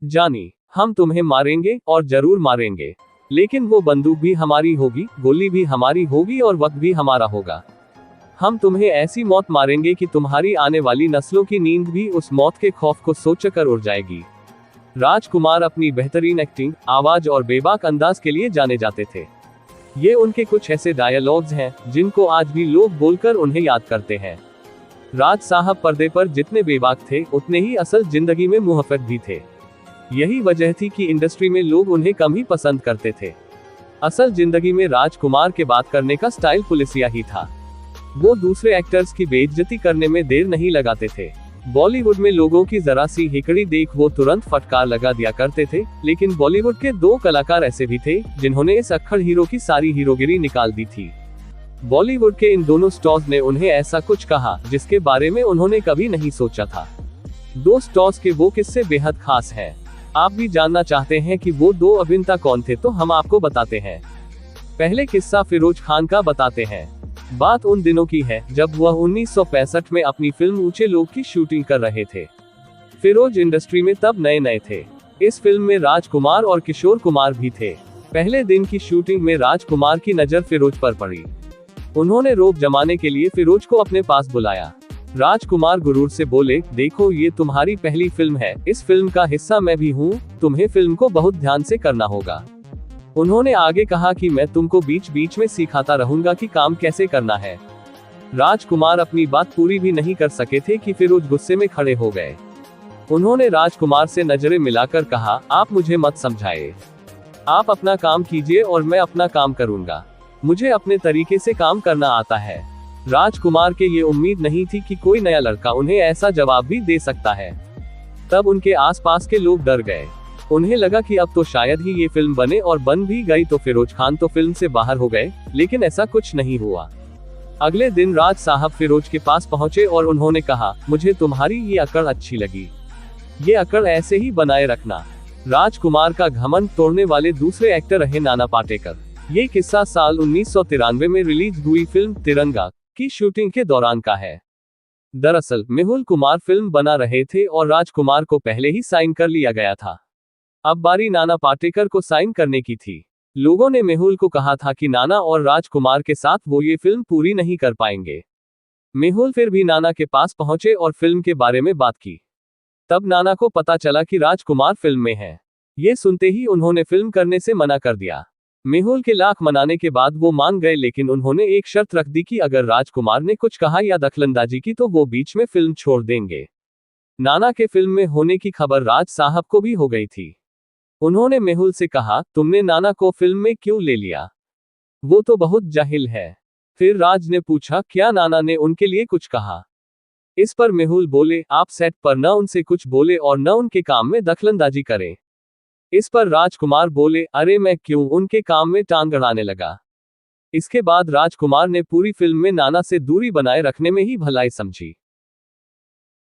जानी, हम तुम्हें मारेंगे और जरूर मारेंगे, लेकिन वो बंदूक भी हमारी होगी, गोली भी हमारी होगी और वक्त भी हमारा होगा। हम तुम्हें ऐसी मौत मारेंगे कि तुम्हारी आने वाली नस्लों की नींद भी उस मौत के खौफ को सोचकर उड़ जाएगी। राजकुमार अपनी बेहतरीन एक्टिंग, आवाज और बेबाक अंदाज के लिए जाने जाते थे। ये उनके कुछ ऐसे डायलॉग्स हैं जिनको आज भी लोग बोलकर उन्हें याद करते हैं। राज साहब पर्दे पर जितने बेबाक थे, उतने ही असल जिंदगी में मुहफ़्फ़त भी थे। यही वजह थी कि इंडस्ट्री में लोग उन्हें कम ही पसंद करते थे। असल जिंदगी में राजकुमार के बात करने का स्टाइल पुलिसिया ही था। वो दूसरे एक्टर्स की बेइज्जती करने में देर नहीं लगाते थे। बॉलीवुड में लोगों की जरा सी हिकड़ी देख वो तुरंत फटकार लगा दिया करते थे, लेकिन बॉलीवुड के 2 कलाकार ऐसे भी थे जिन्होंने इस अक्खड़ हीरो की सारी हीरोगिरी निकाल दी थी। बॉलीवुड के इन दोनों स्टार्स ने उन्हें ऐसा कुछ कहा जिसके बारे में उन्होंने कभी नहीं सोचा था। 2 स्टार्स के वो किस्से बेहद खास हैं। आप भी जानना चाहते हैं कि वो 2 अभिनेता कौन थे, तो हम आपको बताते हैं। पहले किस्सा फिरोज खान का बताते हैं। बात उन दिनों की है जब वह 1965 में अपनी फिल्म ऊंचे लोग की शूटिंग कर रहे थे। फिरोज इंडस्ट्री में तब नए नए थे। इस फिल्म में राजकुमार और किशोर कुमार भी थे। पहले दिन की शूटिंग में राजकुमार की नजर फिरोज पर पड़ी। उन्होंने रोब जमाने के लिए फिरोज को अपने पास बुलाया। राजकुमार गुरूर से बोले, देखो ये तुम्हारी पहली फिल्म है, इस फिल्म का हिस्सा मैं भी हूँ, तुम्हें फिल्म को बहुत ध्यान से करना होगा। उन्होंने आगे कहा कि मैं तुमको बीच बीच में सिखाता रहूंगा कि काम कैसे करना है। राजकुमार अपनी बात पूरी भी नहीं कर सके थे कि फिरोज गुस्से में खड़े हो गए। उन्होंने राजकुमार से नजरें मिलाकर कहा, आप मुझे मत समझाइए, आप अपना काम कीजिए और मैं अपना काम करूंगा। मुझे अपने तरीके से काम करना आता है। राजकुमार के ये उम्मीद नहीं थी कि कोई नया लड़का उन्हें ऐसा जवाब भी दे सकता है। तब उनके आसपास के लोग डर गए। उन्हें लगा कि अब तो शायद ही ये फिल्म बने, और बन भी गई तो फिरोज खान तो फिल्म से बाहर हो गए, लेकिन ऐसा कुछ नहीं हुआ। अगले दिन राज साहब फिरोज के पास पहुंचे और उन्होंने कहा, मुझे तुम्हारी ये अकड़ अच्छी लगी, ये अकड़ ऐसे ही बनाए रखना। राजकुमार का घमंड तोड़ने वाले दूसरे एक्टर रहे नाना पाटेकर। ये किस्सा साल 1993 में रिलीज हुई फिल्म तिरंगा की शूटिंग के दौरान का है। दरअसल मेहुल कुमार फिल्म बना रहे थे और राजकुमार को पहले ही साइन कर लिया गया था। अब बारी नाना पाटेकर को साइन करने की थी। लोगों ने मेहुल को कहा था कि नाना और राजकुमार के साथ वो ये फिल्म पूरी नहीं कर पाएंगे। मेहुल फिर भी नाना के पास पहुंचे और फिल्म के बारे में बात की। तब नाना को पता चला कि राजकुमार फिल्म में है। ये सुनते ही उन्होंने फिल्म करने से मना कर दिया। मेहुल के लाख मनाने के बाद वो मान गए, लेकिन उन्होंने एक शर्त रख दी कि अगर राजकुमार ने कुछ कहा या दखलंदाजी की तो वो बीच में फिल्म छोड़ देंगे। नाना के फिल्म में होने की खबर राज साहब को भी हो गई थी। उन्होंने मेहुल से कहा, तुमने नाना को फिल्म में क्यों ले लिया, वो तो बहुत जाहिल है। फिर राज ने पूछा, क्या नाना ने उनके लिए कुछ कहा? इस पर मेहुल बोले, आप सेट पर न उनसे कुछ बोले और न उनके काम में दखलंदाजी करें। इस पर राजकुमार बोले, अरे मैं क्यों उनके काम में टांग अड़ाने लगा। इसके बाद राजकुमार ने पूरी फिल्म में नाना से दूरी बनाए रखने में ही भलाई समझी।